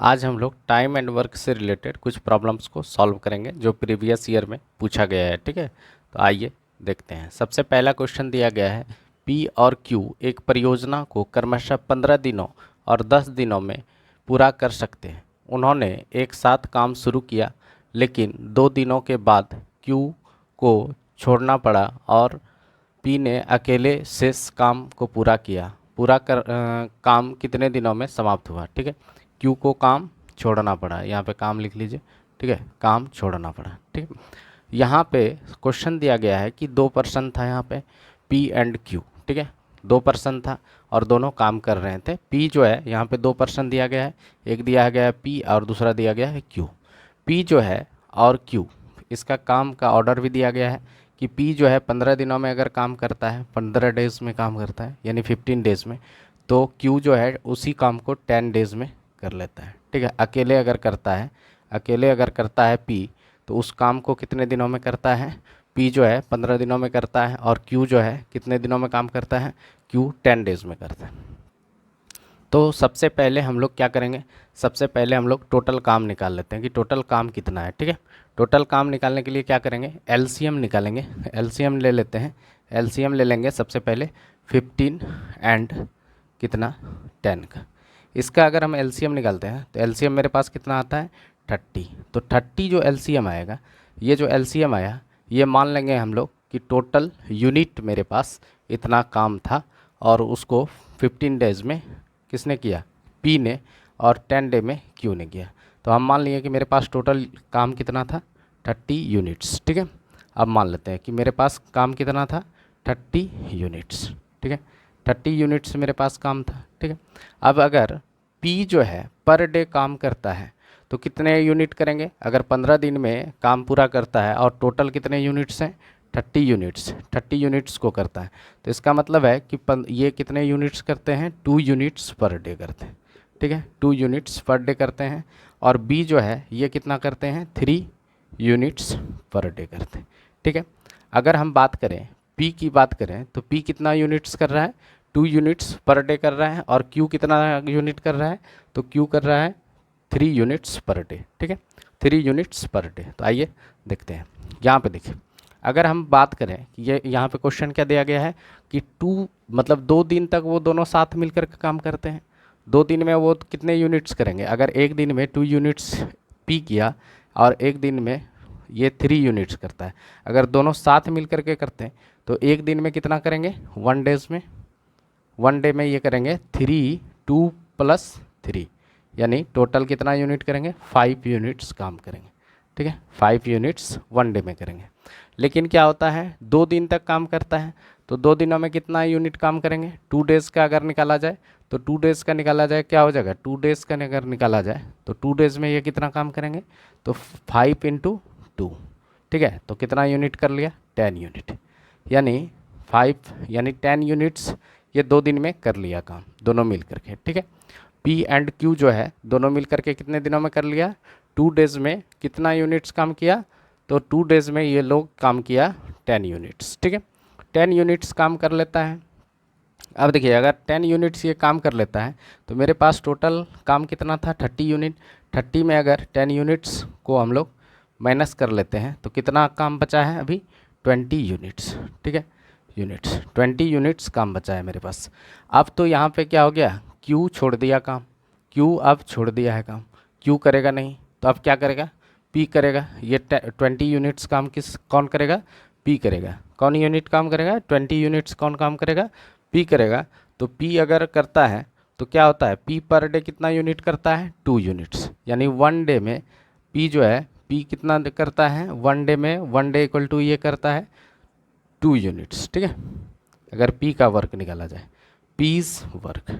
आज हम लोग टाइम एंड वर्क से रिलेटेड कुछ प्रॉब्लम्स को सॉल्व करेंगे जो प्रीवियस ईयर में पूछा गया है। ठीक है, तो आइए देखते हैं। सबसे पहला क्वेश्चन दिया गया है, पी और क्यू एक परियोजना को क्रमशः 15 दिनों और 10 दिनों में पूरा कर सकते हैं। उन्होंने एक साथ काम शुरू किया, लेकिन 2 दिनों के बाद क्यू को छोड़ना पड़ा और पी ने अकेले शेष काम को पूरा किया। काम कितने दिनों में समाप्त हुआ। ठीक है, क्यू को काम छोड़ना पड़ा, यहाँ पे काम लिख लीजिए। ठीक है, काम छोड़ना पड़ा। ठीक है, यहाँ पे क्वेश्चन दिया गया है कि 2 पर्सन था यहाँ पे, पी एंड क्यू। ठीक है, 2 पर्सन था और दोनों काम कर रहे थे। पी जो है यहाँ पे 2 पर्सन दिया गया है, एक दिया गया है पी और दूसरा दिया गया है क्यू। पी जो है और क्यू, इसका काम का ऑर्डर भी दिया गया है कि पी जो है 15 दिनों में अगर काम करता है, 15 डेज़ में काम करता है यानी 15 डेज़ में, तो क्यू जो है उसी काम को 10 डेज़ में कर लेता है। ठीक है, अकेले अगर करता है पी, तो उस काम को कितने दिनों में करता है, पी जो है 15 दिनों में करता है और क्यू जो है कितने दिनों में काम करता है, क्यू 10 डेज़ में करता है। तो सबसे पहले हम लोग क्या करेंगे, सबसे पहले हम लोग टोटल काम निकाल लेते हैं कि टोटल काम कितना है। ठीक है, टोटल काम निकालने के लिए क्या करेंगे, एलसीएम निकालेंगे। एलसीएम ले लेते हैं, एलसीएम ले लेंगे सबसे पहले 15 एंड कितना 10 का। इसका अगर हम एलसीएम निकालते हैं तो एलसीएम मेरे पास कितना आता है 30। तो 30 जो एलसीएम आएगा, ये जो एलसीएम आया, ये मान लेंगे हम लोग कि टोटल यूनिट मेरे पास इतना काम था और उसको 15 डेज़ में किसने किया, पी ने, और 10 डे में क्यू ने किया। तो हम मान लिए कि मेरे पास टोटल काम कितना था 30 यूनिट्स। ठीक है, अब मान लेते हैं कि मेरे पास काम कितना था 30 यूनिट्स। ठीक है, 30 यूनिट्स मेरे पास काम था। ठीक है, अब अगर पी जो है पर डे काम करता है तो कितने यूनिट करेंगे, अगर 15 दिन में काम पूरा करता है और टोटल कितने यूनिट्स हैं 30 यूनिट्स को करता है, तो इसका मतलब है कि ये कितने यूनिट्स करते हैं, 2 यूनिट्स पर डे करते हैं। ठीक है, 2 यूनिट्स पर डे करते हैं। और बी जो है ये कितना करते हैं, 3 यूनिट्स पर डे करते हैं। ठीक है, अगर हम बात करें पी की बात करें तो पी कितना यूनिट्स कर रहा है, 2 यूनिट्स पर डे कर रहा है। और क्यू कितना यूनिट कर रहा है, तो क्यू कर रहा है 3 यूनिट्स पर डे। ठीक है, 3 यूनिट्स पर डे। तो आइए देखते हैं, यहाँ पे देखिए, अगर हम बात करें कि ये यहाँ पे क्वेश्चन क्या दिया गया है कि 2 मतलब 2 दिन तक वो दोनों साथ मिलकर के काम करते हैं। 2 दिन में वो कितने यूनिट्स करेंगे, अगर एक दिन में 2 यूनिट्स पी किया और एक दिन में ये 3 यूनिट्स करता है, अगर दोनों साथ मिल करके करते हैं तो एक दिन में कितना करेंगे, 1 डेज में, 1 डे में ये करेंगे 3, 2 + 3 यानी टोटल कितना यूनिट करेंगे, 5 यूनिट्स काम करेंगे। ठीक है, 5 यूनिट्स 1 डे में करेंगे। लेकिन क्या होता है 2 दिन तक काम करता है, तो 2 दिनों में कितना यूनिट काम करेंगे, 2 डेज़ का अगर निकाला जाए तो 2 डेज़ का निकाला जाए क्या हो जाएगा, 2 डेज़ का अगर निकाला जाए तो 2 डेज़ में ये कितना काम करेंगे, तो 5 × 2। ठीक है, तो कितना यूनिट कर लिया, 10 यूनिट, यानी 5 यानी 10 यूनिट्स ये 2 दिन में कर लिया काम दोनों मिल करके। ठीक है, पी एंड क्यू जो है दोनों मिल करके कितने दिनों में कर लिया, 2 डेज़ में कितना यूनिट्स काम किया, तो 2 डेज़ में ये लोग काम किया 10 यूनिट्स। ठीक है, 10 यूनिट्स काम कर लेता है। अब देखिए, अगर 10 यूनिट्स ये काम कर लेता है तो मेरे पास टोटल काम कितना था 30 यूनिट। 30 में अगर 10 यूनिट्स को हम लोग माइनस कर लेते हैं तो कितना काम बचा है अभी, 20 यूनिट्स। ठीक है, 20 यूनिट्स काम बचा है मेरे पास। अब तो यहाँ पे क्या हो गया, क्यू छोड़ दिया काम, क्यू अब छोड़ दिया है काम, क्यू करेगा नहीं, तो अब क्या करेगा, पी करेगा। ये 20 यूनिट्स काम कौन करेगा, पी करेगा। कौन यूनिट काम करेगा, 20 यूनिट्स कौन काम करेगा, पी करेगा। तो पी अगर करता है तो क्या होता है, पी पर डे कितना यूनिट करता है, 2 यूनिट्स, यानी 1 डे में पी जो है, पी कितना करता है 1 डे में, 1 डे इक्वल टू ये करता है 2 यूनिट्स। ठीक है, अगर पी का वर्क निकाला जाए, पीज वर्क,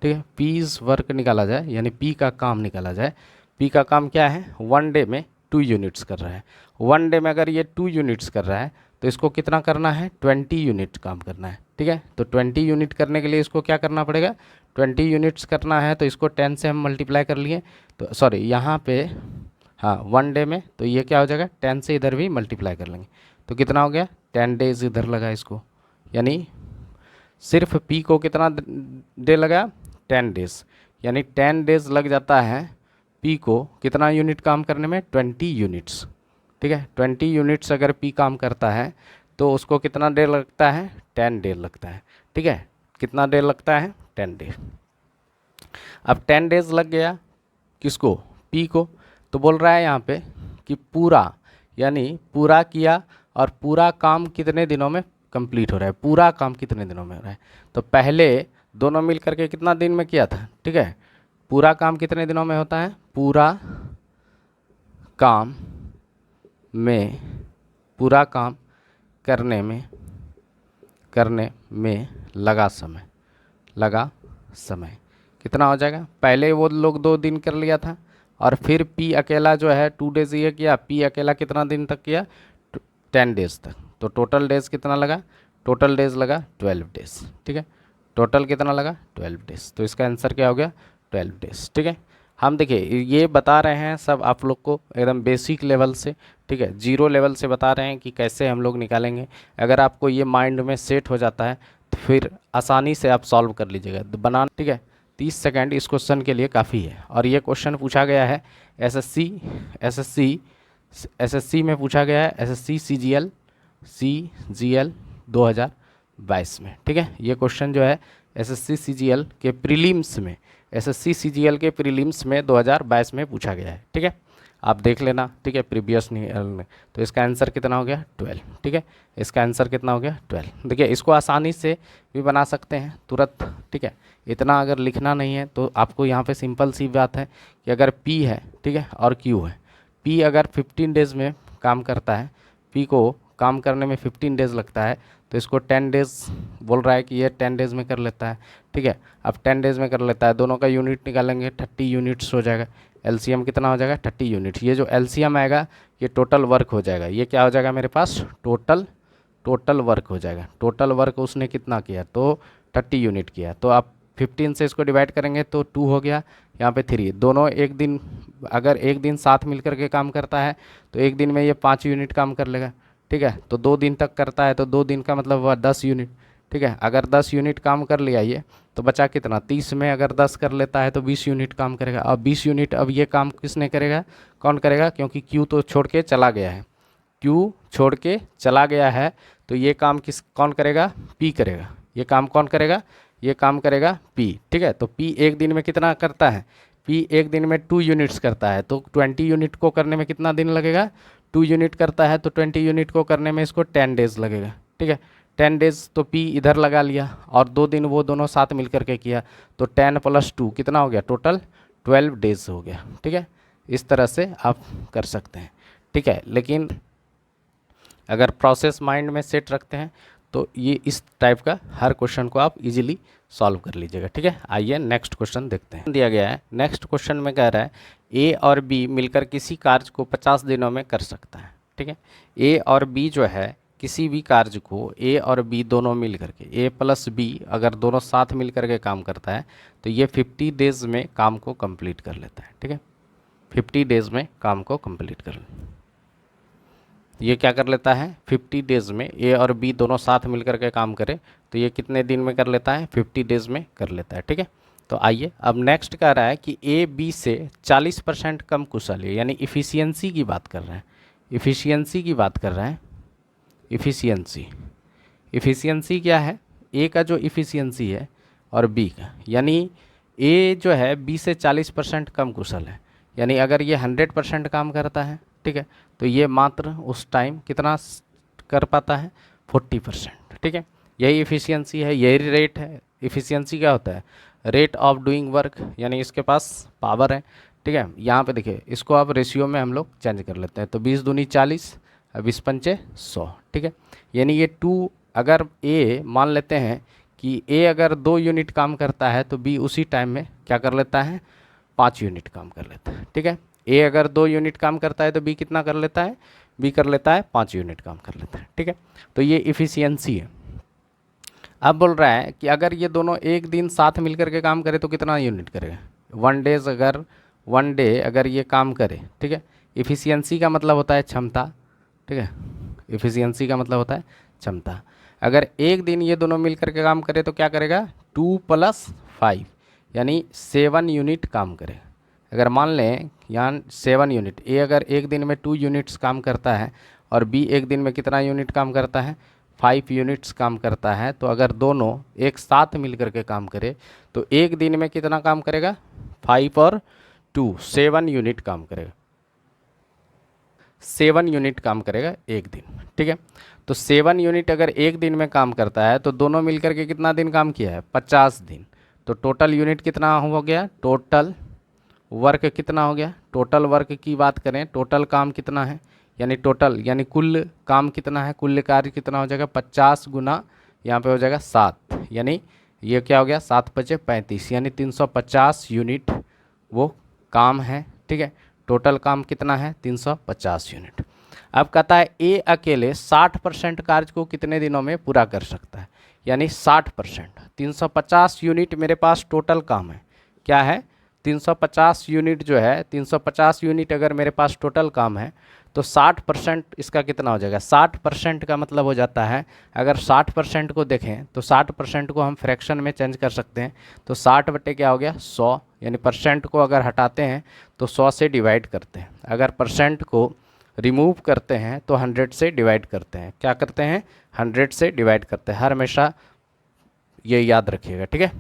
ठीक है, पीज वर्क निकाला जाए यानी पी का काम निकाला जाए, पी का काम क्या है 1 डे में 2 यूनिट्स कर रहा है। 1 डे में अगर ये 2 यूनिट्स कर रहा है तो इसको कितना करना है, 20 यूनिट काम करना है। ठीक है, तो 20 यूनिट करने के लिए इसको क्या करना पड़ेगा, 20 यूनिट्स करना है तो इसको 10 से हम मल्टीप्लाई कर लिए, तो सॉरी यहाँ पे हाँ 1 डे में, तो ये क्या हो जाएगा 10 से इधर भी मल्टीप्लाई कर लेंगे, तो कितना हो गया 10 डेज इधर लगा इसको, यानी सिर्फ पी को कितना डे लगा, 10 डेज, यानी 10 डेज लग जाता है पी को कितना यूनिट काम करने में, 20 यूनिट्स, ठीक है। 20 यूनिट्स अगर पी काम करता है तो उसको कितना देर लगता है, 10 देर लगता है, ठीक है। कितना देर लगता है, 10 डेज। अब 10 डेज लग गया किसको, पी को, तो बोल रहा है यहाँ पे कि पूरा, यानी पूरा किया, और पूरा काम कितने दिनों में कंप्लीट हो रहा है, पूरा काम कितने दिनों में हो रहा है। तो पहले दोनों मिल करके कितना दिन में किया था, ठीक है। पूरा काम कितने दिनों में होता है, पूरा काम में, पूरा काम करने में लगा समय कितना हो जाएगा। पहले वो लोग 2 दिन कर लिया था, और फिर पी अकेला जो है 2 डेज ये किया, पी अकेला कितना दिन तक किया, 10 डेज तक। तो टोटल डेज कितना लगा, टोटल डेज लगा 12 डेज, ठीक है। टोटल कितना लगा, 12 डेज। तो इसका आंसर क्या हो गया, 12 डेज, ठीक है। हम देखिए ये बता रहे हैं सब आप लोग को एकदम बेसिक लेवल से, ठीक है, 0 लेवल से बता रहे हैं कि कैसे हम लोग निकालेंगे। अगर आपको ये माइंड में सेट हो जाता है तो फिर आसानी से आप सॉल्व कर लीजिएगा बनाना, ठीक है। 30 सेकंड इस क्वेश्चन के लिए काफ़ी है। और ये क्वेश्चन पूछा गया है एसएससी में पूछा गया है, एसएससी सीजीएल 2022 में, ठीक है। ये क्वेश्चन जो है एसएससी सीजीएल के प्रीलिम्स में, एसएससी सीजीएल के प्रीलिम्स में 2022 में पूछा गया है, ठीक है। आप देख लेना, ठीक है, प्रीवियस ईयर में। तो इसका आंसर कितना हो गया, 12, ठीक है। इसका आंसर कितना हो गया, 12। देखिए इसको आसानी से भी बना सकते हैं तुरंत, ठीक है। इतना अगर लिखना नहीं है तो आपको यहाँ पे सिंपल सी बात है कि अगर P है, ठीक है, और Q है, P अगर 15 डेज़ में काम करता है, P को काम करने में 15 डेज़ लगता है, तो इसको 10 डेज़ बोल रहा है कि ये 10 डेज़ में कर लेता है, ठीक है। अब 10 डेज़ में कर लेता है, दोनों का यूनिट निकालेंगे, 30 यूनिट्स हो जाएगा। एलसीएम कितना हो जाएगा, 30 यूनिट। ये जो एलसीएम आएगा ये टोटल वर्क हो जाएगा। ये क्या हो जाएगा मेरे पास, टोटल वर्क हो जाएगा। टोटल वर्क उसने कितना किया, तो 30 यूनिट किया। तो आप 15 से इसको डिवाइड करेंगे तो 2 हो गया, यहाँ पे 3। दोनों एक दिन, अगर एक दिन साथ मिल करके काम करता है तो एक दिन में ये 5 यूनिट काम कर लेगा, ठीक है। तो 2 दिन तक करता है तो 2 दिन का मतलब हुआ 10 यूनिट, ठीक है। अगर 10 यूनिट काम कर लिया ये, तो बचा कितना, 30 में अगर 10 कर लेता है तो 20 यूनिट काम करेगा। अब 20 यूनिट, अब ये काम किसने करेगा, कौन करेगा, क्योंकि क्यू तो छोड़ के चला गया है, क्यू छोड़ के चला गया है, तो ये काम कौन करेगा, पी करेगा। ये काम कौन करेगा, ये काम करेगा पी, ठीक है। तो पी एक दिन में कितना करता है, पी एक दिन में 2 यूनिट्स करता है, तो 20 यूनिट को करने में कितना दिन लगेगा, 2 यूनिट करता है तो 20 यूनिट को करने में इसको 10 डेज़ लगेगा, ठीक है। 10 डेज़ तो पी इधर लगा लिया, और 2 दिन वो दोनों साथ मिल करके किया, तो 10 + 2 कितना हो गया, टोटल 12 डेज़ हो गया, ठीक है। इस तरह से आप कर सकते हैं, ठीक है। लेकिन अगर प्रोसेस माइंड में सेट रखते हैं तो ये इस टाइप का हर क्वेश्चन को आप इजीली सॉल्व कर लीजिएगा, ठीक है। आइए नेक्स्ट क्वेश्चन देखते हैं। दिया गया है नेक्स्ट क्वेश्चन में कह रहा है ए और बी मिलकर किसी कार्य को 50 दिनों में कर सकता है, ठीक है। ए और बी जो है किसी भी कार्य को ए और बी दोनों मिल करके, ए + बी अगर दोनों साथ मिल करके काम करता है तो ये 50 डेज़ में काम को कंप्लीट कर लेता है, ठीक है। 50 डेज़ में काम को कंप्लीट कर लेता है। ये क्या कर लेता है, 50 डेज़ में ए और बी दोनों साथ मिलकर के काम करे तो ये कितने दिन में कर लेता है, 50 डेज़ में कर लेता है, ठीक है। तो आइए अब नेक्स्ट कह रहा है कि ए बी से 40% कम कुशल है, यानी इफ़िशियंसी की बात कर रहा है, इफ़िशियंसी की बात कर रहा है। इफ़िशियंसी क्या है, ए का जो इफ़िशियंसी है और बी का, यानी ए जो है बी से 40% कम कुशल है, यानी अगर ये 100% काम करता है, ठीक है, तो ये मात्र उस टाइम कितना कर पाता है, 40%, ठीक है। यही इफ़िशियंसी है, यही रेट है। इफ़िशियंसी क्या होता है, रेट ऑफ डूइंग वर्क, यानी इसके पास पावर है, ठीक है। यहाँ पे देखिए इसको आप रेशियो में हम लोग चेंज कर लेते हैं, तो 20 दूनी 40, 20 पंचे 100, ठीक है। यानी ये 2, अगर ए मान लेते हैं कि ए अगर 2 यूनिट काम करता है तो बी उसी टाइम में क्या कर लेता है, 5 यूनिट काम कर लेता है, ठीक है। ए अगर 2 यूनिट काम करता है तो बी कितना कर लेता है, बी कर लेता है 5 यूनिट काम कर लेता है, ठीक है। तो ये इफ़िशियंसी है। अब बोल रहा है कि अगर ये दोनों एक दिन साथ मिलकर के काम करे तो कितना यूनिट करेगा, 1 डे अगर ये काम करे, ठीक है। इफ़िशियंसी का मतलब होता है क्षमता, ठीक है। इफ़िशियंसी का मतलब होता है क्षमता। अगर एक दिन ये दोनों मिलकर के काम करे तो क्या करेगा, 2 + 5 यानी 7 यूनिट काम करेगा, अगर मान लें यहाँ 7 यूनिट, ए अगर एक दिन में 2 यूनिट्स काम करता है और बी एक दिन में कितना यूनिट काम करता है, 5 यूनिट्स काम करता है, तो अगर दोनों एक साथ मिल करके काम करे तो एक दिन में कितना काम करेगा, 5 और 2 7 यूनिट काम करेगा, 7 यूनिट काम करेगा एक दिन, ठीक है। तो 7 यूनिट अगर एक दिन में काम करता है तो दोनों मिलकर के कितना दिन काम किया है, 50 दिन। तो टोटल यूनिट कितना हो गया, टोटल वर्क कितना हो गया, टोटल वर्क की बात करें, टोटल काम कितना है, यानी टोटल यानी कुल काम कितना है, कुल कार्य कितना हो जाएगा, 50 गुना यहाँ पे हो जाएगा 7, यानी ये क्या हो गया, 7 पचे 35, यानी 350 यूनिट वो काम है, ठीक है। टोटल काम कितना है, 350 यूनिट। अब कहता है ए अकेले 60% कार्य को कितने दिनों में पूरा कर सकता है, यानी 60%, 350 यूनिट मेरे पास टोटल काम है, क्या है, 350 यूनिट जो है, 350 यूनिट अगर मेरे पास टोटल काम है तो 60% इसका कितना हो जाएगा, 60% का मतलब हो जाता है, अगर 60% को देखें तो 60% को हम फ्रैक्शन में चेंज कर सकते हैं, तो 60 बटे क्या हो गया 100, यानी परसेंट को अगर हटाते हैं तो 100 से डिवाइड करते हैं, अगर परसेंट को रिमूव करते हैं तो 100 से डिवाइड करते हैं, क्या करते हैं 100 से डिवाइड करते हैं, हर हमेशा ये याद रखिएगा, ठीक है,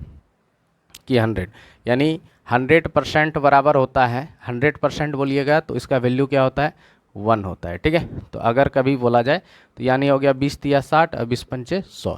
कि 100 यानी 100% बराबर होता है, 100% बोलिएगा तो इसका वैल्यू क्या होता है, 1 होता है, ठीक है। तो अगर कभी बोला जाए तो यानी हो गया 20 तिया 60 और 20 पंचे 100,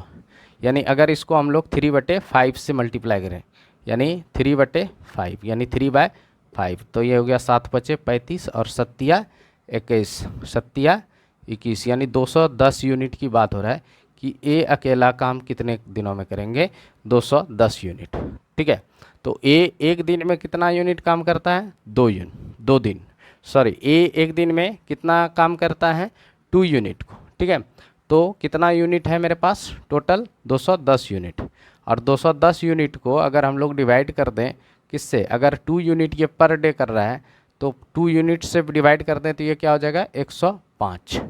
यानी अगर इसको हम लोग 3/5 से मल्टीप्लाई करें, यानी 3/5 यानी 3/5, तो ये हो गया 7 पचे 35 और 7 21, 7 21, यानी 210 यूनिट की बात हो रहा है कि ए अकेला काम कितने दिनों में करेंगे, 210 यूनिट, ठीक है। तो ए एक दिन में कितना यूनिट काम करता है, 2 दिन, सॉरी ए एक दिन में कितना काम करता है, 2 यूनिट को, ठीक है। तो कितना यूनिट है मेरे पास, टोटल 210 यूनिट, और 210 यूनिट को अगर हम लोग डिवाइड कर दें किससे, अगर 2 यूनिट ये पर डे कर रहा है तो 2 यूनिट से डिवाइड कर दें तो ये क्या हो जाएगा 105,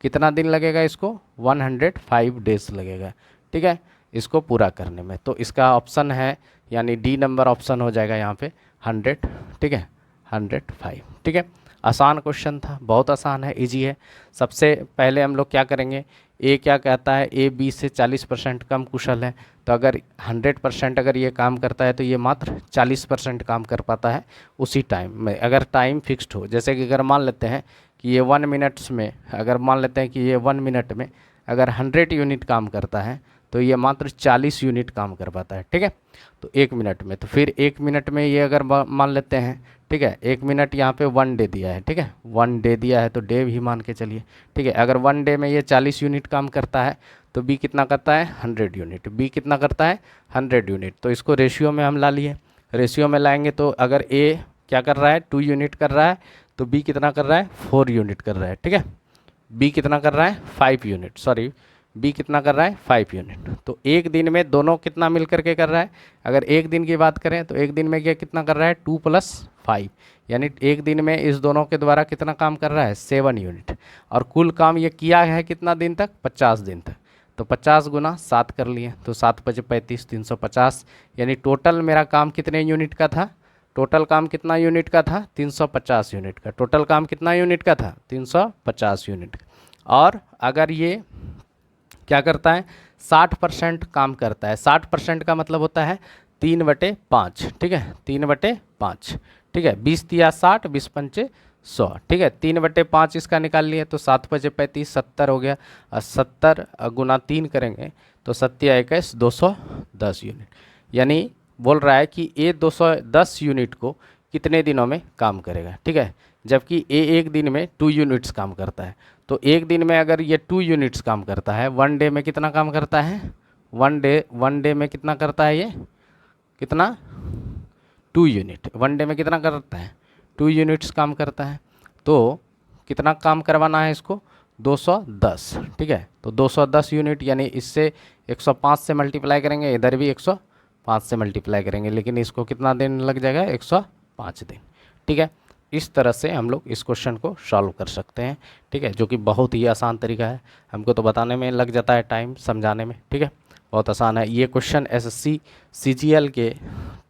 कितना दिन लगेगा इसको, 105 डेज लगेगा, ठीक है, इसको पूरा करने में। तो इसका ऑप्शन है यानी डी नंबर ऑप्शन हो जाएगा यहाँ पे 100, ठीक है, 105, ठीक है। आसान क्वेश्चन था, बहुत आसान है, इजी है। सबसे पहले हम लोग क्या करेंगे, ए क्या कहता है, ए बी से 40% कम कुशल है, तो अगर 100% अगर ये काम करता है तो ये मात्र 40% काम कर पाता है उसी टाइम में, अगर टाइम फिक्स्ड हो। जैसे कि अगर मान लेते हैं कि ये 1 मिनट्स में, अगर मान लेते हैं कि ये 1 मिनट में अगर 100 यूनिट काम करता है तो ये मात्र 40 यूनिट काम कर पाता है, ठीक है। तो 1 मिनट में, तो फिर 1 मिनट में ये अगर मान लेते हैं, ठीक है, 1 मिनट यहाँ पे 1 डे दिया है, ठीक है, 1 डे दिया है तो डे भी मान के चलिए, ठीक है। अगर 1 डे में ये 40 यूनिट काम करता है तो बी कितना करता है, 100 यूनिट, बी कितना करता है 100 यूनिट। तो इसको रेशियो में हम ला लिए, रेशियो में लाएंगे तो अगर ए क्या कर रहा है 2 यूनिट कर रहा है तो बी कितना कर रहा है 4 यूनिट कर रहा है, ठीक है। बी कितना कर रहा है 5 यूनिट, सॉरी बी कितना कर रहा है 5 यूनिट। तो एक दिन में दोनों कितना मिल करके कर रहा है, अगर एक दिन की बात करें तो एक दिन में ये कितना कर रहा है 2 + 5, यानी एक दिन में इस दोनों के द्वारा कितना काम कर रहा है 7 यूनिट, और कुल काम ये किया है कितना दिन तक, 50 दिन तक। तो 50 गुना 7 कर लिए, तो 7 × 5 = 35, 350, यानी टोटल मेरा काम कितने यूनिट का था, टोटल काम कितना यूनिट का था 350 यूनिट का, टोटल काम कितना यूनिट का था 350 यूनिट। और अगर ये क्या करता है 60% काम करता है, 60% का मतलब होता है 3/5, ठीक है, 3/5, ठीक है, 20 तिया 60, 20 पंचे 100, ठीक है, 3/5 इसका निकाल लिए तो 7 × 5 = 35, 70 हो गया, और 70 गुना 3 करेंगे तो 7 × 21 210 यूनिट, यानी बोल रहा है कि ए 210 यूनिट को कितने दिनों में काम करेगा, ठीक है, जबकि ए एक दिन में 2 यूनिट्स काम करता है। तो एक दिन में अगर ये 2 यूनिट्स काम करता है, 1 डे में कितना काम करता है, 1 डे में कितना करता है, ये कितना 2 यूनिट, 1 डे में कितना करता है 2 यूनिट्स काम करता है। तो कितना काम करवाना है इसको 210, ठीक है, तो 210 यूनिट, यानी इससे 105 से मल्टीप्लाई करेंगे, इधर भी 105 से मल्टीप्लाई करेंगे, लेकिन इसको कितना दिन लग जाएगा 105 दिन, ठीक है। इस तरह से हम लोग इस क्वेश्चन को सॉल्व कर सकते हैं, ठीक है, जो कि बहुत ही आसान तरीका है, हमको तो बताने में लग जाता है टाइम, समझाने में, ठीक है, बहुत आसान है ये क्वेश्चन। एसएससी सीजीएल के,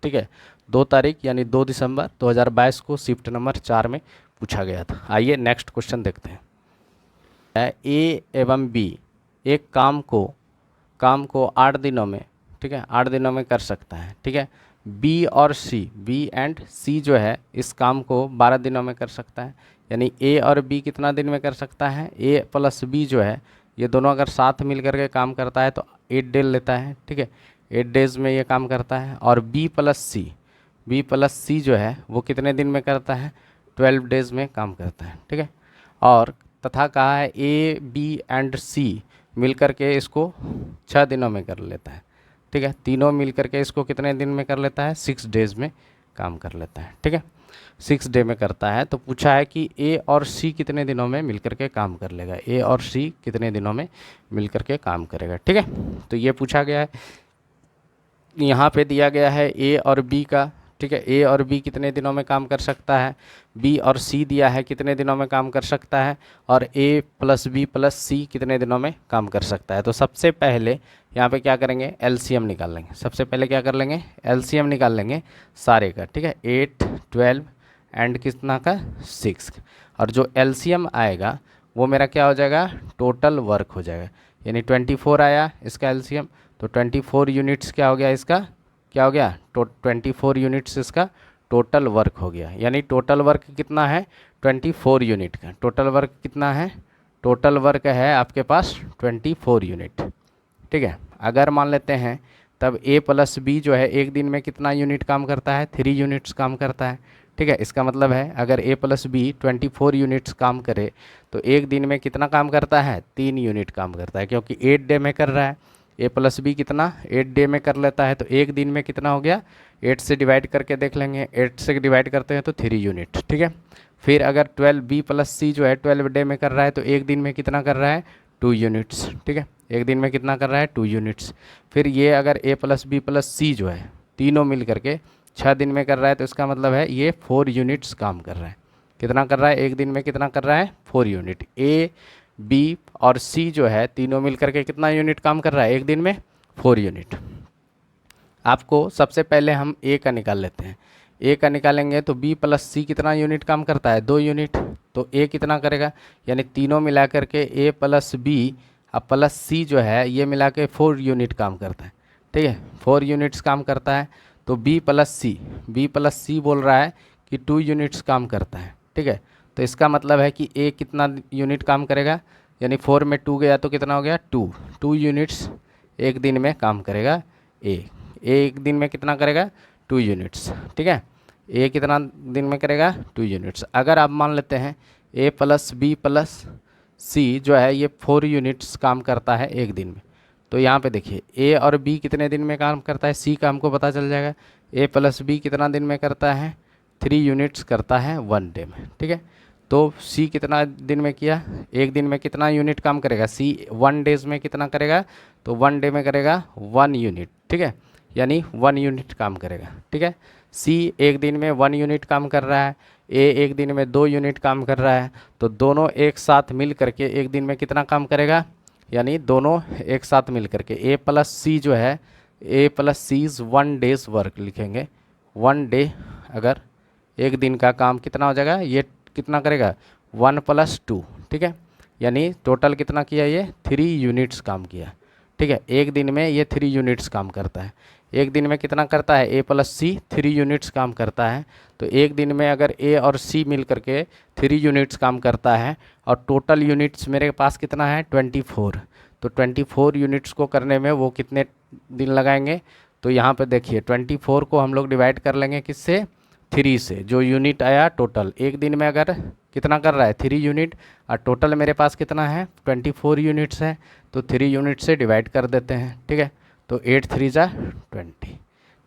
ठीक है, 2 तारीख यानी 2 दिसंबर 2022 को शिफ्ट नंबर 4 में पूछा गया था। आइए नेक्स्ट क्वेश्चन देखते हैं। ए एवं बी एक काम को 8 दिनों में, ठीक है, 8 दिनों में कर सकता है, ठीक है। बी और सी, बी एंड सी जो है इस काम को 12 दिनों में कर सकता है। यानी ए और बी कितना दिन में कर सकता है, ए प्लस बी जो है ये दोनों अगर साथ मिल करके काम करता है तो 8 डे लेता है, ठीक है, 8 डेज में ये काम करता है। और बी प्लस सी जो है वो कितने दिन में करता है, 12 डेज में काम करता है, ठीक है। और तथा कहा है ए बी एंड सी मिल करके इसको 6 दिनों में कर लेता है, ठीक है। तीनों मिल करके इसको कितने दिन में कर लेता है, 6 डेज में काम कर लेता है, ठीक है, 6 डे में करता है। तो पूछा है कि ए और सी कितने दिनों में मिल करके काम कर लेगा, ए और सी कितने दिनों में मिल करके काम करेगा, ठीक है। तो ये पूछा गया है, यहाँ पे दिया गया है ए और बी का, ठीक है, ए और बी कितने दिनों में काम कर सकता है, बी और सी दिया है कितने दिनों में काम कर सकता है, और ए प्लस बी प्लस सी कितने दिनों में काम कर सकता है। तो सबसे पहले यहाँ पे क्या करेंगे, एलसीएम निकाल लेंगे। सबसे पहले क्या कर लेंगे, एलसीएम निकाल लेंगे सारे का, ठीक है, 8 12 एंड कितना का 6। और जो एलसीएम आएगा वो मेरा क्या हो जाएगा, टोटल वर्क हो जाएगा। यानी 24 आया इसका एलसीएम, तो 24 यूनिट्स क्या हो गया इसका, क्या हो गया, 24 यूनिट्स इसका टोटल वर्क हो गया। यानी टोटल वर्क कितना है, 24 यूनिट का टोटल वर्क कितना है, टोटल वर्क है आपके पास 24 यूनिट, ठीक है। अगर मान लेते हैं तब ए प्लस बी जो है एक दिन में कितना यूनिट काम करता है, 3 यूनिट्स काम करता है, ठीक है। इसका मतलब है अगर ए प्लस बी 24 यूनिट्स काम करे तो एक दिन में कितना काम करता है, 3 यूनिट काम करता है, क्योंकि 8 डे में कर रहा है। ए प्लस बी कितना 8 डे में कर लेता है, तो एक दिन में कितना हो गया, 8 से डिवाइड करके देख लेंगे, 8 से डिवाइड करते हैं तो 3 यूनिट, ठीक है। फिर अगर 12 बी प्लस सी जो है 12 डे में कर रहा है तो एक दिन में कितना कर रहा है, 2 यूनिट्स, ठीक है, एक दिन में कितना कर रहा है, 2 यूनिट्स। फिर ये अगर ए प्लस बी प्लस सी जो है तीनों मिल करके 6 दिन में कर रहा है तो इसका मतलब है ये 4 यूनिट्स काम कर रहा है। कितना कर रहा है, एक दिन में कितना कर रहा है, 4 यूनिट। ए बी और सी जो है तीनों मिल करके कितना यूनिट काम कर रहा है, एक दिन में 4 यूनिट। आपको सबसे पहले हम ए का निकाल लेते हैं। ए का निकालेंगे तो बी प्लस सी कितना यूनिट काम करता है, 2 यूनिट। तो ए कितना करेगा, यानी तीनों मिला करके ए प्लस बी अब प्लस सी जो है ये मिला के 4 यूनिट काम करता है, ठीक है, 4 यूनिट्स काम करता है। तो बी प्लस सी बोल रहा है कि 2 यूनिट्स काम करता है, ठीक है। तो इसका मतलब है कि ए कितना यूनिट काम करेगा, यानी 4 में 2 गया तो कितना हो गया, 2 यूनिट्स एक दिन में काम करेगा ए एक दिन में कितना करेगा, 2 यूनिट्स, ठीक है। ए कितना दिन में करेगा, 2 यूनिट्स। अगर आप मान लेते हैं ए प्लस बी प्लस सी जो है ये 4 यूनिट्स काम करता है एक दिन में, तो यहाँ पे देखिए ए और बी कितने दिन में काम करता है, सी का हमको पता चल जाएगा। ए प्लस बी कितना दिन में करता है, 3 यूनिट्स करता है 1 डे में, ठीक है। तो सी कितना दिन में किया, एक दिन में कितना यूनिट काम करेगा, सी 1 डेज में कितना करेगा, तो 1 डे में करेगा 1 यूनिट, ठीक है, यानी 1 यूनिट काम करेगा, ठीक है। सी एक दिन में 1 यूनिट काम कर रहा है, ए एक दिन में 2 यूनिट काम कर रहा है, तो दोनों एक साथ मिल करके एक दिन में कितना काम करेगा, यानी दोनों एक साथ मिल करके ए प्लस सी जो है A plus C is 1 day's work लिखेंगे। 1 डे अगर एक दिन का काम कितना हो जाएगा, ये कितना करेगा 1 + 2, ठीक है, यानी टोटल कितना किया, ये 3 यूनिट्स काम किया, ठीक है। एक दिन में ये 3 यूनिट्स काम करता है। एक दिन में कितना करता है, ए प्लस सी 3 यूनिट्स काम करता है। तो एक दिन में अगर ए और सी मिल करके 3 यूनिट्स काम करता है और टोटल यूनिट्स मेरे पास कितना है 24, तो 24 यूनिट्स को करने में वो कितने दिन लगाएंगे, तो यहाँ पे देखिए 24 को हम लोग डिवाइड कर लेंगे किससे, 3 से। जो यूनिट आया टोटल एक दिन में अगर कितना कर रहा है 3 यूनिट, और टोटल मेरे पास कितना है 24 यूनिट्स है, तो 3 यूनिट से डिवाइड कर देते हैं, ठीक है। तो 8 3 जा 20,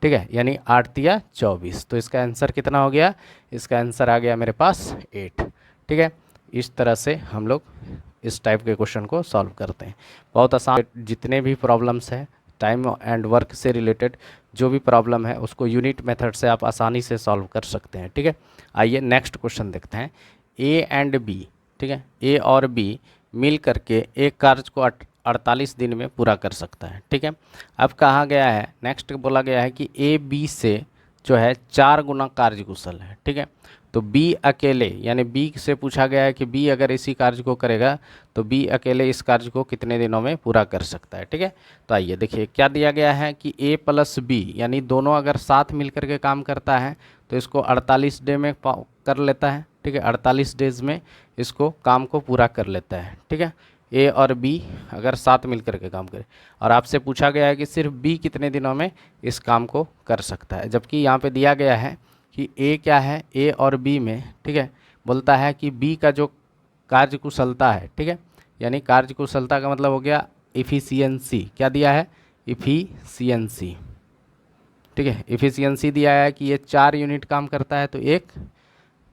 ठीक है, यानी 8 तिया 24। तो इसका आंसर कितना हो गया, इसका आंसर आ गया मेरे पास 8, ठीक है। इस तरह से हम लोग इस टाइप के क्वेश्चन को सॉल्व करते हैं। बहुत आसान, जितने भी प्रॉब्लम्स हैं टाइम एंड वर्क से रिलेटेड जो भी प्रॉब्लम है उसको यूनिट मेथड से आप आसानी से सॉल्व कर सकते हैं, ठीक है। आइए नेक्स्ट क्वेश्चन देखते हैं। ए एंड बी, ठीक है, ए और बी मिल करके एक कार्य को 48 दिन में पूरा कर सकता है, ठीक है। अब कहा गया है, नेक्स्ट बोला गया है कि ए बी से जो है 4 गुना कार्यकुशल है, ठीक है। तो बी अकेले, यानी बी से पूछा गया है कि बी अगर इसी कार्य को करेगा तो बी अकेले इस कार्य को कितने दिनों में पूरा कर सकता है, ठीक है। तो आइए देखिए क्या दिया गया है कि ए प्लस बी, यानी दोनों अगर साथ मिलकर के काम करता है तो इसको 48 डे में कर लेता है, ठीक है। 48 डेज में इसको काम को पूरा कर लेता है, ठीक है। ए और बी अगर साथ मिलकर के काम करें, और आपसे पूछा गया है कि सिर्फ बी कितने दिनों में इस काम को कर सकता है, जबकि यहाँ पे दिया गया है कि ए क्या है, ए और बी में, ठीक है, बोलता है कि बी का जो कार्यकुशलता है, ठीक है, यानी कार्यकुशलता का मतलब हो गया इफ़िशियंसी, क्या दिया है, इफ़िशियंसी, ठीक है। इफ़िशियंसी दिया है कि ये 4 यूनिट काम करता है तो एक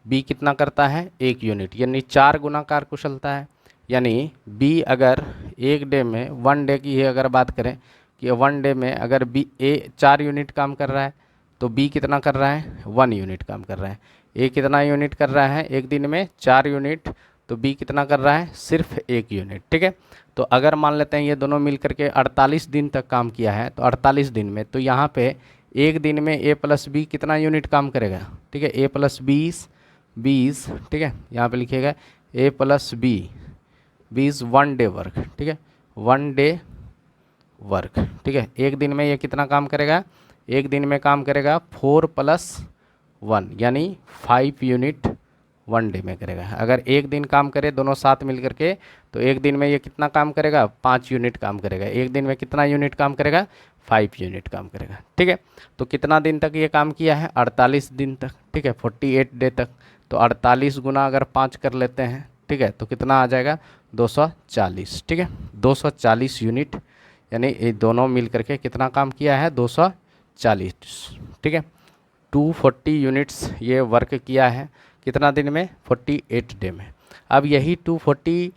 बी कितना करता है, 1 यूनिट, यानी 4 गुना कार्यकुशलता है। यानी बी अगर एक डे में, 1 डे की ही अगर बात करें कि 1 डे में अगर बी ए 4 यूनिट काम कर रहा है तो बी कितना कर रहा है, 1 यूनिट काम कर रहा है। ए कितना यूनिट कर रहा है एक दिन में, 4 यूनिट, तो बी कितना कर रहा है, सिर्फ 1 यूनिट, ठीक है। तो अगर मान लेते हैं ये दोनों मिल करके 48 दिन तक काम किया है तो 48 दिन में, तो यहाँ पे एक दिन में ए प्लस बी कितना यूनिट काम करेगा, ठीक है, ए प्लस 20, ठीक है, यहाँ पे लिखिएगा ए प्लस बी 20 1 डे वर्क, ठीक है, 1 डे वर्क, ठीक है। एक दिन में ये कितना काम करेगा, एक दिन में काम करेगा 4 + 1 यानी 5 यूनिट 1 डे में करेगा। अगर एक दिन काम करे दोनों साथ मिल करके तो एक दिन में ये कितना काम करेगा, 5 यूनिट काम करेगा। एक दिन में कितना यूनिट काम करेगा, 5 यूनिट काम करेगा, ठीक है। तो कितना दिन तक ये काम किया है, 48 दिन तक, ठीक है, 48 डे तक। तो 48 गुना अगर 5 कर लेते हैं, ठीक है, तो कितना आ जाएगा, 240, ठीक है, 240 यूनिट, यानी ये दोनों मिल करके कितना काम किया है, 240, ठीक है। 240 यूनिट्स ये वर्क किया है कितना दिन में, 48 डे में। अब यही 240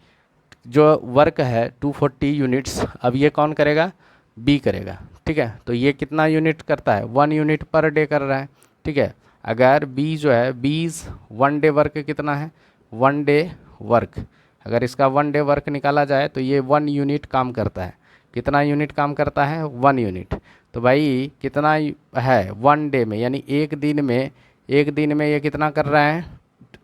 जो वर्क है, 240 यूनिट्स, अब ये कौन करेगा, बी करेगा, ठीक है। तो ये कितना यूनिट करता है, 1 यूनिट पर डे कर रहा है, ठीक है। अगर बी जो है 20 1 डे वर्क कितना है, 1 डे वर्क, अगर इसका 1 डे वर्क निकाला जाए तो ये 1 यूनिट काम करता है। कितना यूनिट काम करता है, 1 यूनिट। तो भाई कितना है 1 डे में, यानी एक दिन में ये कितना कर रहा है,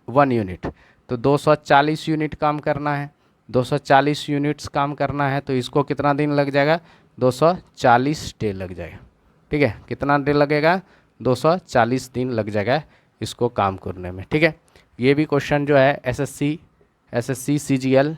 1 यूनिट। तो 240 यूनिट काम करना है, 240 यूनिट्स काम करना है, तो इसको कितना दिन लग जाएगा, 240 डे लग जाएगा, ठीक है। कितना डे लगेगा, 240 दिन लग जाएगा इसको काम करने में, ठीक है। ये भी क्वेश्चन जो है एसएससी सीजीएल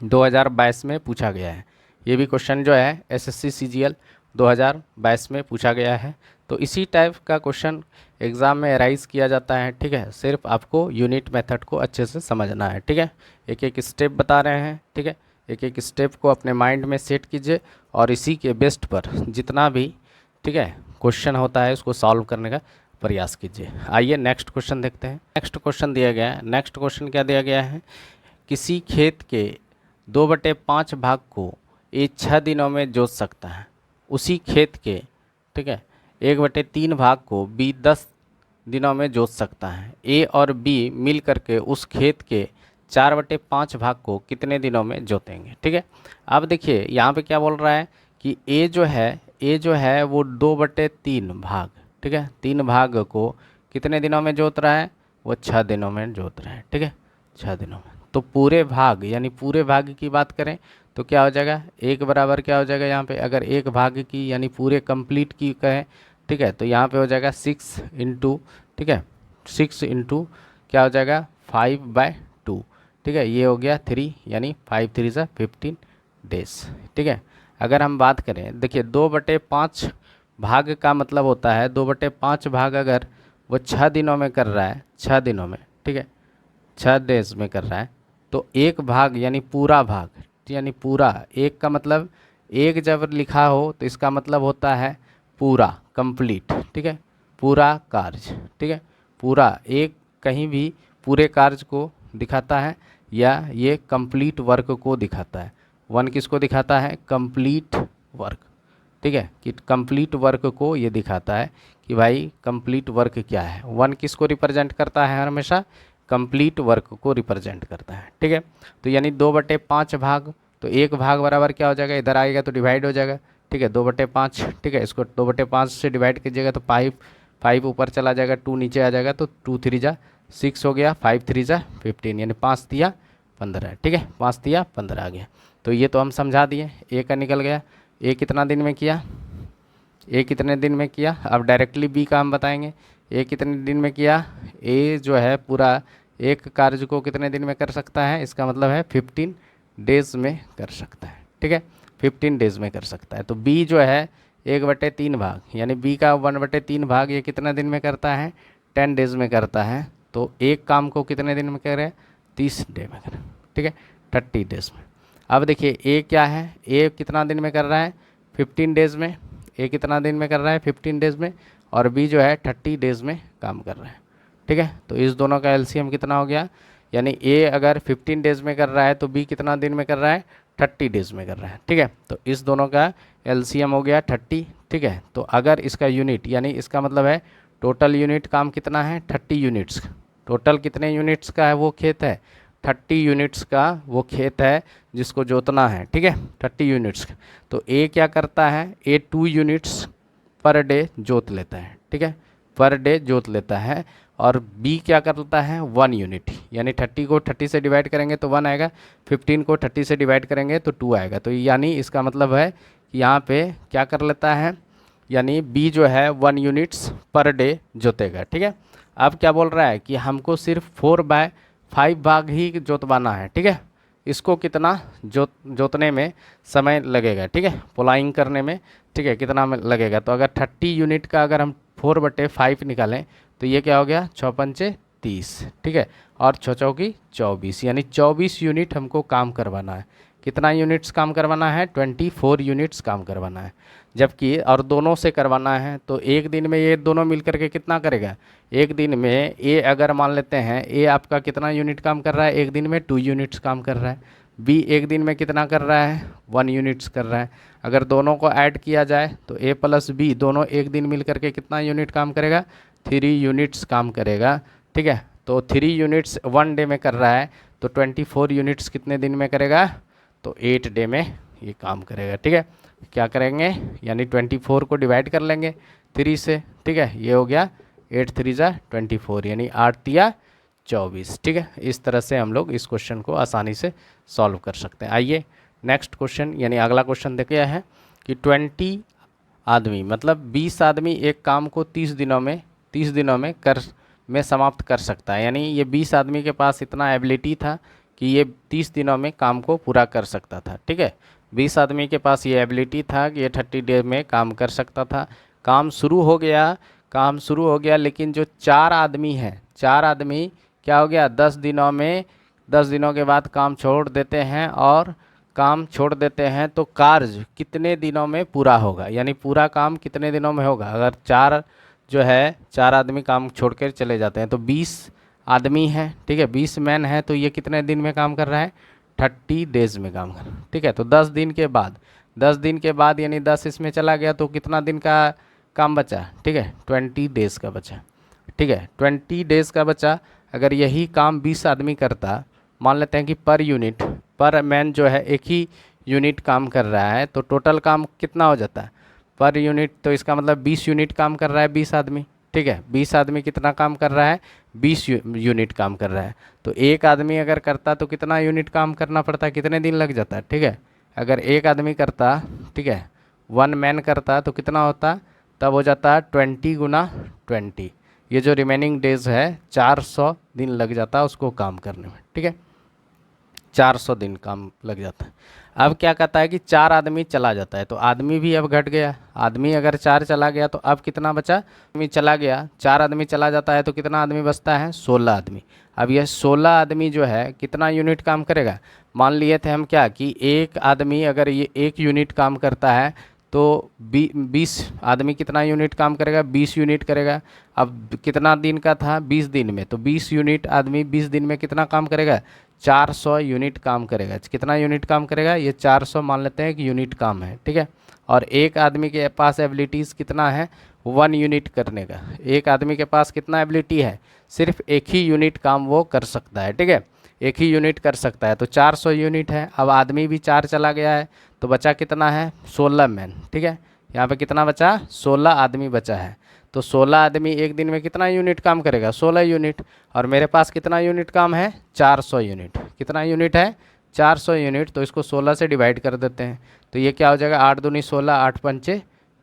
2022 में पूछा गया है। ये भी क्वेश्चन जो है एसएससी सीजीएल 2022 में पूछा गया है। तो इसी टाइप का क्वेश्चन एग्ज़ाम में राइज किया जाता है, ठीक है। सिर्फ आपको यूनिट मेथड को अच्छे से समझना है, ठीक है। एक एक स्टेप बता रहे हैं, ठीक है। एक एक स्टेप को अपने माइंड में सेट कीजिए और इसी के बेस्ट पर जितना भी, ठीक है, क्वेश्चन होता है उसको सॉल्व करने का प्रयास कीजिए। आइए नेक्स्ट क्वेश्चन देखते हैं। नेक्स्ट क्वेश्चन दिया गया है, नेक्स्ट क्वेश्चन क्या दिया गया है, किसी खेत के 2/5 भाग को ये 6 दिनों में जोत सकता है, उसी खेत के, ठीक है, 1/3 भाग को बी 10 दिनों में जोत सकता है। ए और बी मिल करके उस खेत के 4/5 भाग को कितने दिनों में जोतेंगे, ठीक है। अब देखिए यहाँ पे क्या बोल रहा है कि ए जो है वो 2/3 भाग, ठीक है, 3 भाग को कितने दिनों में जोत रहा है, वो 6 दिनों में जोत रहा है, ठीक है, 6 दिनों में। तो पूरे भाग, यानी पूरे भाग की बात करें तो क्या हो जाएगा, एक बराबर क्या हो जाएगा यहाँ पे, अगर एक भाग की यानी पूरे कंप्लीट की कहें, ठीक है, तो यहाँ पे हो जाएगा 6 इंटू, ठीक है, 6 इंटू क्या हो जाएगा 5/2, ठीक है, ये हो गया 3, यानी 5 3 सा 15 डेज, ठीक है। अगर हम बात करें, देखिए 2/5 भाग का मतलब होता है 2/5 भाग अगर वो 6 दिनों में कर रहा है, 6 दिनों में, ठीक है, 6 डेज में कर रहा है, तो एक भाग यानी पूरा भाग, यानी पूरा, एक का मतलब एक जब लिखा हो तो इसका मतलब होता है पूरा, कंप्लीट, ठीक है, पूरा कार्य, ठीक है, पूरा, एक कहीं भी पूरे कार्य को दिखाता है या ये कंप्लीट वर्क को दिखाता है। 1 किसको दिखाता है, कंप्लीट वर्क, ठीक है, कि कंप्लीट वर्क को ये दिखाता है कि भाई कंप्लीट वर्क क्या है। 1 किसको रिप्रेजेंट करता है, हमेशा कंप्लीट वर्क को रिप्रेजेंट करता है, ठीक है। तो यानी 2/5 भाग, तो एक भाग बराबर क्या हो जाएगा, इधर आएगा तो डिवाइड हो जाएगा, ठीक है, 2/5, ठीक है, इसको 2/5 से डिवाइड कीजिएगा तो 5 ऊपर चला जाएगा, 2 नीचे आ जाएगा, तो 2 3 जा 6 हो गया, 5 3 जा 15, यानी 5 तिया 15, ठीक है, 5 तिया 15 आ गया। तो ये तो हम समझा दिए, ए का निकल गया। ए कितना दिन में किया, ए कितने दिन में किया। अब डायरेक्टली बी का हम बताएंगे, ए कितने दिन में किया। ए जो है पूरा एक कार्य को कितने दिन में कर सकता है, इसका मतलब है 15 डेज में कर सकता है, ठीक है, 15 डेज में कर सकता है। तो बी जो है 1/3 भाग, यानी बी का 1/3 भाग ये कितना दिन में करता है, 10 डेज में करता है। तो एक काम को कितने दिन में करे, 30 डे में करे, ठीक है, 30 डेज में। अब देखिए ए क्या है, ए कितना दिन में कर रहा है, 15 डेज में। ए कितना दिन में कर रहा है, 15 डेज में, और बी जो है 30 डेज में काम कर रहा है, ठीक है। तो इस दोनों का एलसीएम कितना हो गया, यानी ए अगर 15 डेज में कर रहा है तो बी कितना दिन में कर रहा है, 30 डेज में कर रहा है, ठीक है। तो इस दोनों का एलसीएम हो गया 30, ठीक है। तो अगर इसका यूनिट, यानी इसका मतलब है टोटल यूनिट काम कितना है, 30 यूनिट्स। टोटल कितने यूनिट्स का है वो खेत है, 30 यूनिट्स का वो खेत है जिसको जोतना है, ठीक है, 30 यूनिट्स का। तो ए क्या करता है, ए 2 यूनिट्स पर डे जोत लेता है, ठीक है, पर डे जोत लेता है। और बी क्या करता है, 1 यूनिट, यानी 30 को 30 से डिवाइड करेंगे तो 1 आएगा, 15 को 30 से डिवाइड करेंगे तो 2 आएगा। तो यानी इसका मतलब है कि यहाँ पे क्या कर लेता है, यानी बी जो है 1 यूनिट्स पर डे जोतेगा, ठीक है। अब क्या बोल रहा है कि हमको सिर्फ 4/5 भाग ही जोतवाना है, ठीक है। इसको कितना जोतने में समय लगेगा, ठीक है, प्लाइंग करने में, ठीक है, कितना में लगेगा। तो अगर 30 यूनिट का अगर हम 4/5 निकालें तो ये क्या हो गया, 6×5 30, ठीक है, और 6×4 24, यानी 24 यूनिट हमको काम करवाना है। कितना यूनिट्स काम करवाना है, 24 यूनिट्स काम करवाना है। जबकि और दोनों से करवाना है तो एक दिन में ये दोनों मिल करके कितना करेगा, एक दिन में ए अगर मान लेते हैं ए आपका कितना यूनिट काम कर रहा है, एक दिन में 2 यूनिट्स काम कर रहा है। बी एक दिन में कितना कर रहा है, 1 यूनिट्स कर रहा है। अगर दोनों को ऐड किया जाए तो ए प्लस बी दोनों एक दिन मिल करके कितना यूनिट काम करेगा, 3 यूनिट्स काम करेगा, ठीक है। तो 3 यूनिट्स 1 डे में कर रहा है, तो 24 यूनिट्स कितने दिन में करेगा, तो 8 डे में ये काम करेगा, ठीक है। क्या करेंगे, यानी 24 को डिवाइड कर लेंगे 3 से, ठीक है, ये हो गया 8 3 जा 24, यानी 8 तिया 24, ठीक है। इस तरह से हम लोग इस क्वेश्चन को आसानी से सॉल्व कर सकते हैं। आइए नेक्स्ट क्वेश्चन, यानी अगला क्वेश्चन देखिए है कि 20 आदमी, मतलब 20 आदमी एक काम को 30 दिनों में समाप्त कर सकता है। यानी ये 20 आदमी के पास इतना एबिलिटी था कि ये 30 दिनों में काम को पूरा कर सकता था, ठीक है। 20 आदमी के पास ये एबिलिटी था कि ये 30 डे में काम कर सकता था। काम शुरू हो गया, लेकिन जो 4 आदमी हैं, 4 आदमी क्या हो गया, 10 दिनों के बाद काम छोड़ देते हैं। और काम छोड़ देते हैं तो कार्य कितने दिनों में पूरा होगा, यानी पूरा काम कितने दिनों में होगा। अगर 4 आदमी काम छोड़ कर चले जाते हैं तो 20 आदमी हैं, ठीक है, 20 मैन है, तो ये कितने दिन में काम कर रहा है, 30 डेज में काम कर रहा है, ठीक है। तो 10 दिन के बाद यानी 10 इसमें चला गया तो कितना दिन का काम बचा, ठीक है, 20 डेज का बचा, ठीक है, 20 डेज का बचा। अगर यही काम 20 आदमी करता, मान लेते हैं कि पर मैन जो है एक ही यूनिट काम कर रहा है, तो टोटल काम कितना हो जाता है पर यूनिट, तो इसका मतलब 20 यूनिट काम कर रहा है 20 आदमी, ठीक है। 20 आदमी कितना काम कर रहा है, 20 यूनिट काम कर रहा है। तो एक आदमी अगर करता तो कितना यूनिट काम करना पड़ता, कितने दिन लग जाता, ठीक है। अगर एक आदमी करता, ठीक है, 1 मैन करता तो कितना होता, तब हो जाता 20 × 20, ये जो रिमेनिंग डेज है 400 दिन लग जाता उसको काम करने में, ठीक है, 400 दिन काम लग जाता है। अब क्या कहता है कि 4 आदमी चला जाता है, तो आदमी भी अब घट गया। आदमी अगर 4 चला गया तो अब कितना बचा, आदमी चला गया, 4 आदमी चला जाता है तो कितना आदमी बचता है, 16 आदमी। अब यह 16 आदमी जो है कितना यूनिट काम करेगा, मान लिए थे हम क्या कि एक आदमी अगर ये 1 यूनिट काम करता है तो 20 आदमी कितना यूनिट काम करेगा, 20 यूनिट करेगा। अब कितना दिन का था, 20 दिन में, तो 20 यूनिट आदमी 20 दिन में कितना काम करेगा, 400 यूनिट काम करेगा। कितना यूनिट काम करेगा, ये 400 मान लेते हैं कि यूनिट काम है, ठीक है। और एक आदमी के पास एबिलिटीज़ कितना है, 1 यूनिट करने का। एक आदमी के पास कितना एबिलिटी है, सिर्फ एक ही यूनिट काम वो कर सकता है, ठीक है, एक ही यूनिट कर सकता है। तो 400 यूनिट है। अब आदमी भी 4 चला गया है तो बचा कितना है 16 मैन, ठीक है। यहाँ पे कितना बचा 16 आदमी बचा है। तो 16 आदमी एक दिन में कितना यूनिट काम करेगा 16 यूनिट। और मेरे पास कितना यूनिट काम है 400 यूनिट। कितना यूनिट है 400 यूनिट। तो इसको 16 से डिवाइड कर देते हैं। तो ये क्या हो जाएगा 8 दूनी 16, 8 पंचे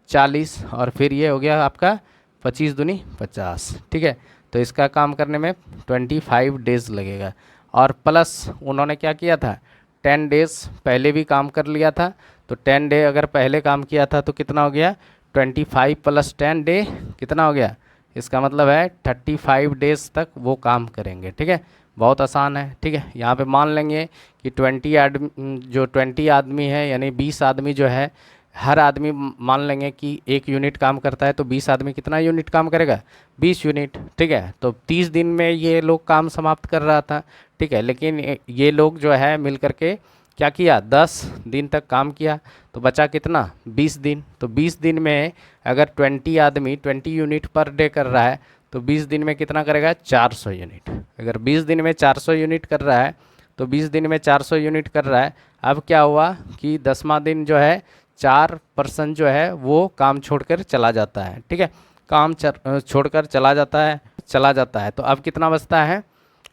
40, और फिर ये हो गया आपका 25 दूनी 50, ठीक है। तो इसका काम करने में 25 डेज़ लगेगा। और प्लस उन्होंने क्या किया था 10 डेज़ पहले भी काम कर लिया था। तो 10 डे अगर पहले काम किया था तो कितना हो गया 25 प्लस 10 डे कितना हो गया, इसका मतलब है 35 डेज़ तक वो काम करेंगे, ठीक है। बहुत आसान है, ठीक है। यहाँ पे मान लेंगे कि 20 आदमी है, यानी 20 आदमी जो है, हर आदमी मान लेंगे कि 1 यूनिट काम करता है। तो 20 आदमी कितना यूनिट काम करेगा 20 यूनिट, ठीक है। तो 30 दिन में ये लोग काम समाप्त कर रहा था, ठीक है। लेकिन ये लोग जो है मिल करके क्या किया 10 दिन तक काम किया। तो बचा कितना 20 दिन। तो 20 दिन में अगर 20 आदमी 20 यूनिट पर डे कर रहा है तो 20 दिन में कितना करेगा 400 यूनिट। अगर 20 दिन में 400 यूनिट कर रहा है तो 20 दिन में 400 यूनिट कर रहा है। अब क्या हुआ कि 10वां दिन जो है 4 पर्सन जो है वो काम छोड़कर चला जाता है, ठीक है। काम छोड़कर चला जाता है। तो अब कितना बचता है,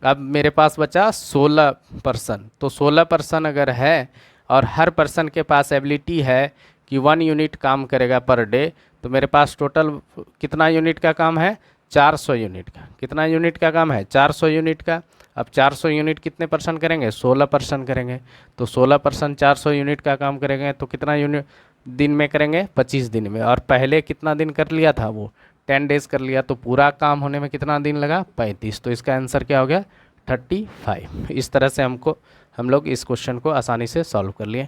अब मेरे पास बचा 16 पर्सन। तो 16 पर्सन अगर है और हर पर्सन के पास एबिलिटी है कि 1 यूनिट काम करेगा पर डे, तो मेरे पास टोटल कितना यूनिट का काम है 400 यूनिट का। कितना यूनिट का काम है 400 यूनिट का। अब 400 यूनिट कितने पर्सन करेंगे 16 पर्सन करेंगे। तो 16 पर्सन 400 यूनिट का काम करेंगे तो कितना यूनिट दिन में करेंगे 25 दिन में। और पहले कितना दिन कर लिया था वो 10 डेज़ कर लिया। तो पूरा काम होने में कितना दिन लगा 35। तो इसका आंसर क्या हो गया 35। इस तरह से हम लोग इस क्वेश्चन को आसानी से सॉल्व कर लिए।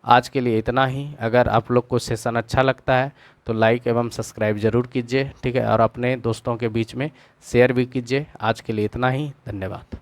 आज के लिए इतना ही। अगर आप लोग को सेशन अच्छा लगता है तो लाइक एवं सब्सक्राइब ज़रूर कीजिए, ठीक है। और अपने दोस्तों के बीच में शेयर भी कीजिए। आज के लिए इतना ही, धन्यवाद।